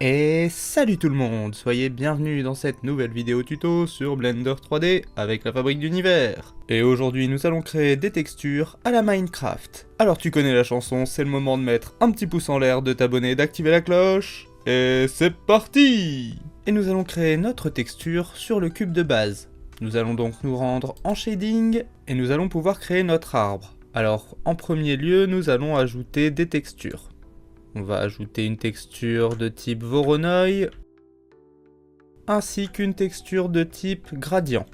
Et salut tout le monde, soyez bienvenus dans cette nouvelle vidéo tuto sur Blender 3D avec la fabrique d'univers. Et aujourd'hui nous allons créer des textures à la Minecraft. Alors tu connais la chanson, c'est le moment de mettre un petit pouce en l'air, de t'abonner, d'activer la cloche. Et c'est parti! Et nous allons créer notre texture sur le cube de base. Nous allons donc nous rendre en shading et nous allons pouvoir créer notre arbre. Alors en premier lieu nous allons ajouter des textures. On va ajouter une texture de type Voronoi, ainsi qu'une texture de type gradient.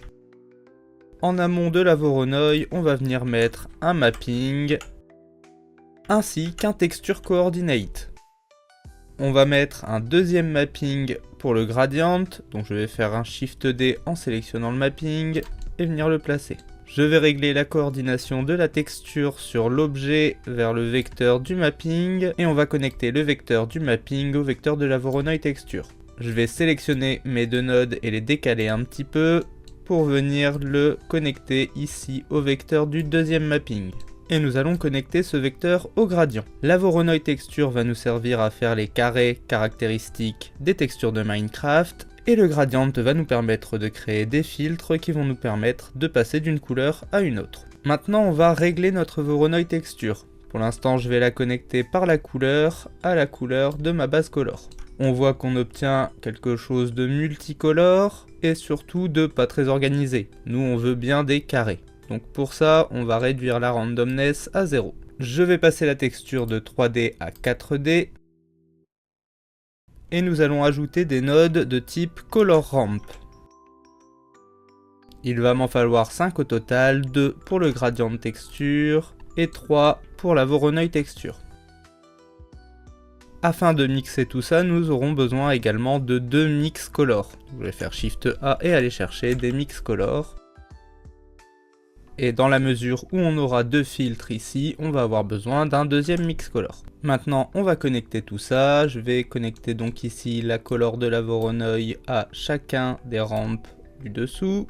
En amont de la Voronoi, on va venir mettre un mapping, ainsi qu'un texture coordinate. On va mettre un deuxième mapping pour le gradient, donc je vais faire un Shift D en sélectionnant le mapping et venir le placer. Je vais régler la coordination de la texture sur l'objet vers le vecteur du mapping et on va connecter le vecteur du mapping au vecteur de la Voronoi texture. Je vais sélectionner mes deux nodes et les décaler un petit peu pour venir le connecter ici au vecteur du deuxième mapping. Et nous allons connecter ce vecteur au gradient. La Voronoi texture va nous servir à faire les carrés caractéristiques des textures de Minecraft. Et le gradient va nous permettre de créer des filtres qui vont nous permettre de passer d'une couleur à une autre. Maintenant on va régler notre Voronoi texture. Pour l'instant je vais la connecter par la couleur à la couleur de ma base color. On voit qu'on obtient quelque chose de multicolore et surtout de pas très organisé. Nous on veut bien des carrés. Donc pour ça on va réduire la randomness à 0. Je vais passer la texture de 3D à 4D. Et nous allons ajouter des nodes de type Color Ramp. Il va m'en falloir 5 au total, 2 pour le gradient de texture et 3 pour la Voronoi texture. Afin de mixer tout ça, nous aurons besoin également de 2 mix color. Je vais faire Shift A et aller chercher des mix color. Et dans la mesure où on aura 2 filtres ici, on va avoir besoin d'un deuxième mix color. Maintenant, on va connecter tout ça. Je vais connecter donc ici la color de la Voronoi à chacun des rampes du dessous.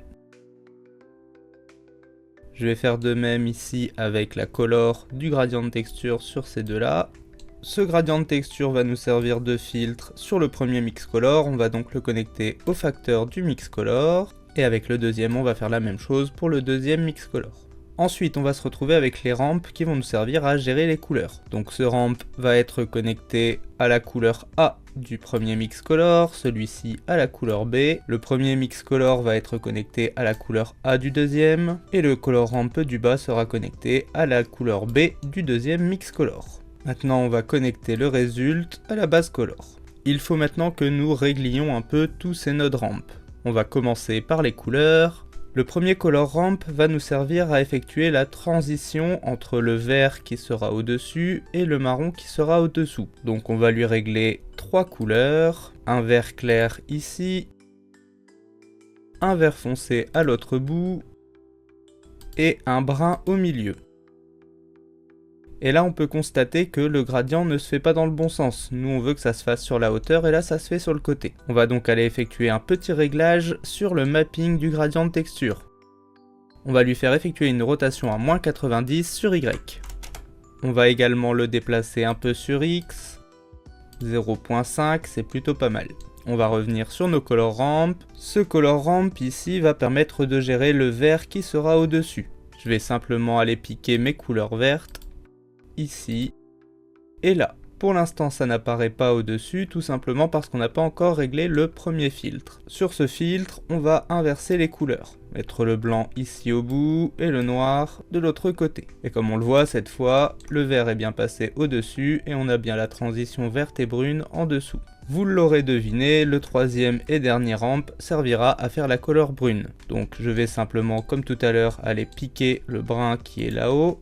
Je vais faire de même ici avec la color du gradient de texture sur ces deux-là. Ce gradient de texture va nous servir de filtre sur le premier mix color. On va donc le connecter au facteur du mix color. Et avec le deuxième, on va faire la même chose pour le deuxième mix color. Ensuite, on va se retrouver avec les rampes qui vont nous servir à gérer les couleurs. Donc ce ramp va être connecté à la couleur A du premier mix color, celui-ci à la couleur B. Le premier mix color va être connecté à la couleur A du deuxième. Et le color ramp du bas sera connecté à la couleur B du deuxième mix color. Maintenant, on va connecter le result à la base color. Il faut maintenant que nous réglions un peu tous ces nodes ramp. On va commencer par les couleurs. Le premier color ramp va nous servir à effectuer la transition entre le vert qui sera au-dessus et le marron qui sera au-dessous. Donc on va lui régler 3 couleurs, un vert clair ici, un vert foncé à l'autre bout et un brun au milieu. Et là on peut constater que le gradient ne se fait pas dans le bon sens. Nous on veut que ça se fasse sur la hauteur et là ça se fait sur le côté. On va donc aller effectuer un petit réglage sur le mapping du gradient de texture. On va lui faire effectuer une rotation à -90 sur Y. On va également le déplacer un peu sur X. 0.5 c'est plutôt pas mal. On va revenir sur nos color ramp. Ce color ramp ici va permettre de gérer le vert qui sera au-dessus. Je vais simplement aller piquer mes couleurs vertes. Ici et là. Pour l'instant ça n'apparaît pas au-dessus, tout simplement parce qu'on n'a pas encore réglé le premier filtre. Sur ce filtre, on va inverser les couleurs. Mettre le blanc ici au bout et le noir de l'autre côté. Et comme on le voit cette fois, le vert est bien passé au-dessus et on a bien la transition verte et brune en dessous. Vous l'aurez deviné, le troisième et dernier ramp servira à faire la couleur brune. Donc je vais simplement, comme tout à l'heure, aller piquer le brun qui est là-haut.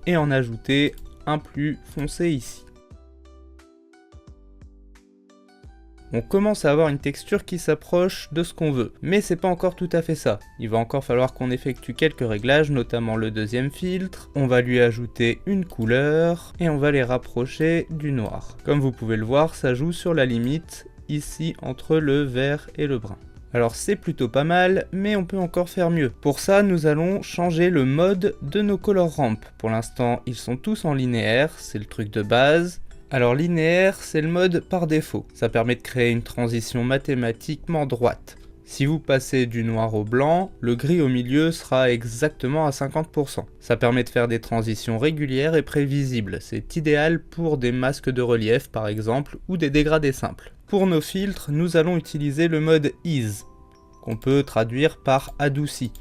Et en ajouter un plus foncé ici. On commence à avoir une texture qui s'approche de ce qu'on veut, mais c'est pas encore tout à fait ça. Il va encore falloir qu'on effectue quelques réglages, notamment le deuxième filtre. On va lui ajouter une couleur et on va les rapprocher du noir. Comme vous pouvez le voir, ça joue sur la limite ici entre le vert et le brun. Alors c'est plutôt pas mal, mais on peut encore faire mieux. Pour ça, nous allons changer le mode de nos color ramp. Pour l'instant, ils sont tous en linéaire, c'est le truc de base. Alors linéaire, c'est le mode par défaut. Ça permet de créer une transition mathématiquement droite. Si vous passez du noir au blanc, le gris au milieu sera exactement à 50%. Ça permet de faire des transitions régulières et prévisibles. C'est idéal pour des masques de relief par exemple, ou des dégradés simples. Pour nos filtres, nous allons utiliser le mode Ease, qu'on peut traduire par adouci.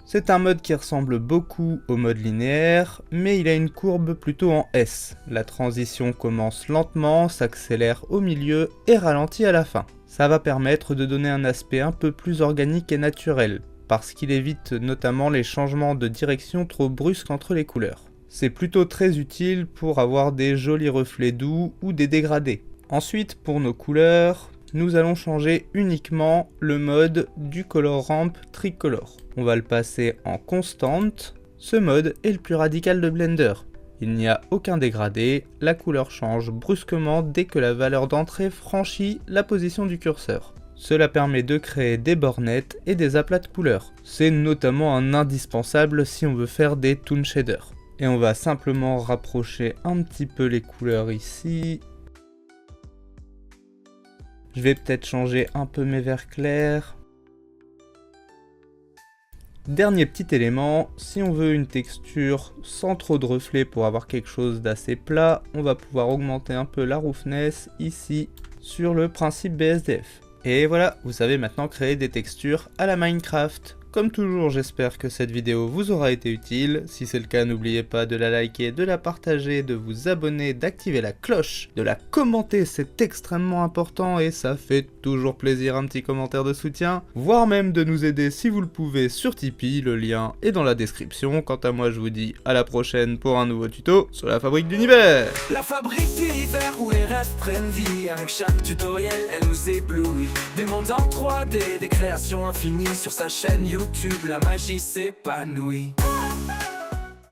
C'est un mode qui ressemble beaucoup au mode linéaire, mais il a une courbe plutôt en S. La transition commence lentement, s'accélère au milieu et ralentit à la fin. Ça va permettre de donner un aspect un peu plus organique et naturel, parce qu'il évite notamment les changements de direction trop brusques entre les couleurs. C'est plutôt très utile pour avoir des jolis reflets doux ou des dégradés. Ensuite, pour nos couleurs, nous allons changer uniquement le mode du Color Ramp Tricolor. On va le passer en constante. Ce mode est le plus radical de Blender. Il n'y a aucun dégradé, la couleur change brusquement dès que la valeur d'entrée franchit la position du curseur. Cela permet de créer des bornettes et des aplats de couleurs. C'est notamment un indispensable si on veut faire des toon shaders. Et on va simplement rapprocher un petit peu les couleurs ici. Je vais peut-être changer un peu mes verts clairs. Dernier petit élément, si on veut une texture sans trop de reflets pour avoir quelque chose d'assez plat, on va pouvoir augmenter un peu la roughness ici sur le principe BSDF. Et voilà, vous savez maintenant créer des textures à la Minecraft. Comme toujours, j'espère que cette vidéo vous aura été utile. Si c'est le cas, n'oubliez pas de la liker, de la partager, de vous abonner, d'activer la cloche, de la commenter, c'est extrêmement important et ça fait toujours plaisir un petit commentaire de soutien, voire même de nous aider si vous le pouvez sur Tipeee, le lien est dans la description. Quant à moi, je vous dis à la prochaine pour un nouveau tuto sur la fabrique d'univers. La fabrique d'univers où les rêves prennent vie. Avec chaque tutoriel, elle nous éblouit. Des mondes en 3D, des créations infinies sur sa chaîne YouTube, la magie s'épanouit.